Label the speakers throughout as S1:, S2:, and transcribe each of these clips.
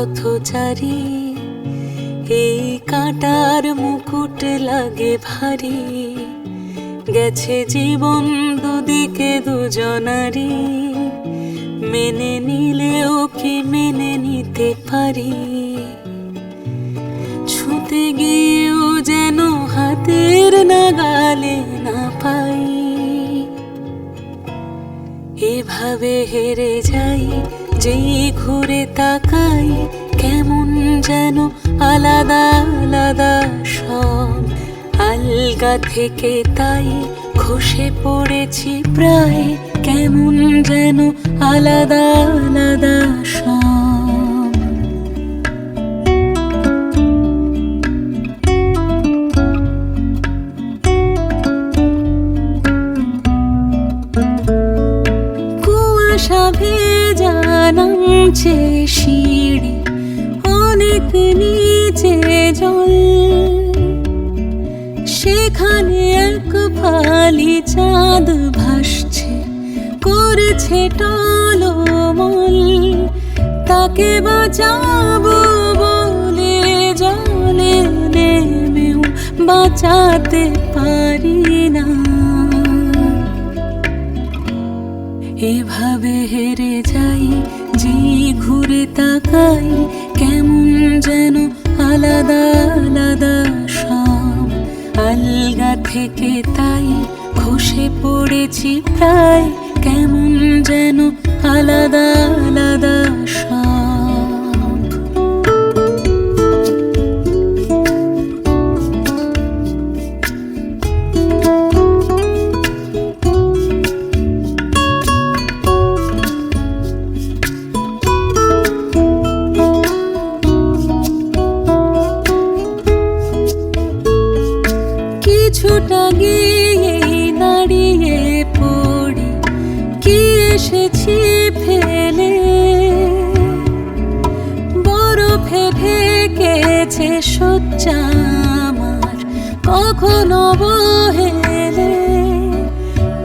S1: পথচারী, এই কাঁটার মুকুট লাগে ভারী। গেছে জীবন দুদিকে দুজনারই, মেনে নিলেও কি মেনে নিতে পারি? ছুঁতে গিয়েও যেন হাতের নাগালে না পাই। এভাবে হেরে যাই, যেই ঘুরে তাকাই, কেমন যেন আলাদা আলাদা সব। আলগা থেকে তাই খসে পড়েছি প্রায়, কেমন যেন আলাদা আলাদা সব। কুয়াশা ভেজা নামছে সিঁড়ি, অনেক নিচে জল। সেখানে এক ফালি চাঁদ ভাসছে, করছে টলমল। তাকে বাঁচাবো বলে জলে নেমেও বাঁচাতে পারি না। এভাবে হেরে যাই, যে ঘুরে তাকাই, কেমন যেন আলাদা আলাদা সব। আলগা থেকে তাই খসে পড়েছি প্রায়, কেমন যেন আলাদা আলাদা সব। কিছুটা গিয়ে দাঁড়িয়ে পড়ি, কি এসেছি ফেলে। বরফে ঢেকেছে শয্যা আমার, কখনো বহেলে।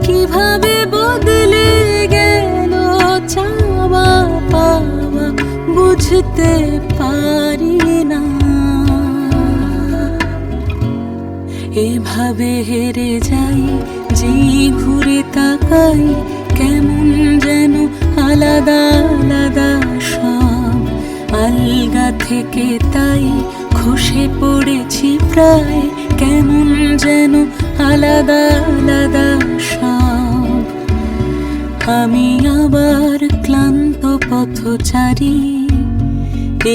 S1: কিভাবে বদলে গেল চাওয়া পাওয়া, বুঝতে পারি না। এভাবে হেরে যাই, যে ঘুরে তাকাই, কেমন যেন আলাদা আলাদা সব। আলগা থেকে তাই খসে পড়েছি প্রায়, কেমন যেন আলাদা আলাদা সব। আমি আবার ক্লান্ত পথচারী,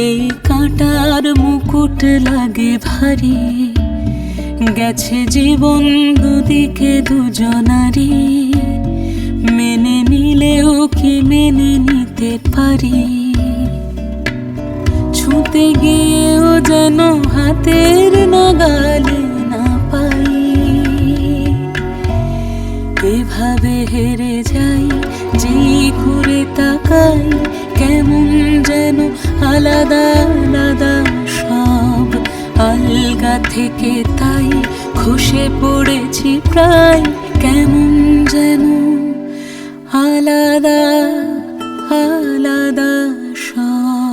S1: এই কাঁটার মুকুট লাগে ভারী। গেছে জীবন দুদিকে দুজনারই, মেনে নিলেও কি মেনে নিতে পারি? ছুঁতে গিয়েও যেন হাতের নাগালে না পাই। এভাবে হেরে যাই, যে ঘুরে তাকাই, কেমন যেন আলাদা আলাদা সব। আলগা থেকে তাই খসে পড়েছি প্রায়, কেমন যেন আলাদা আলাদা সব।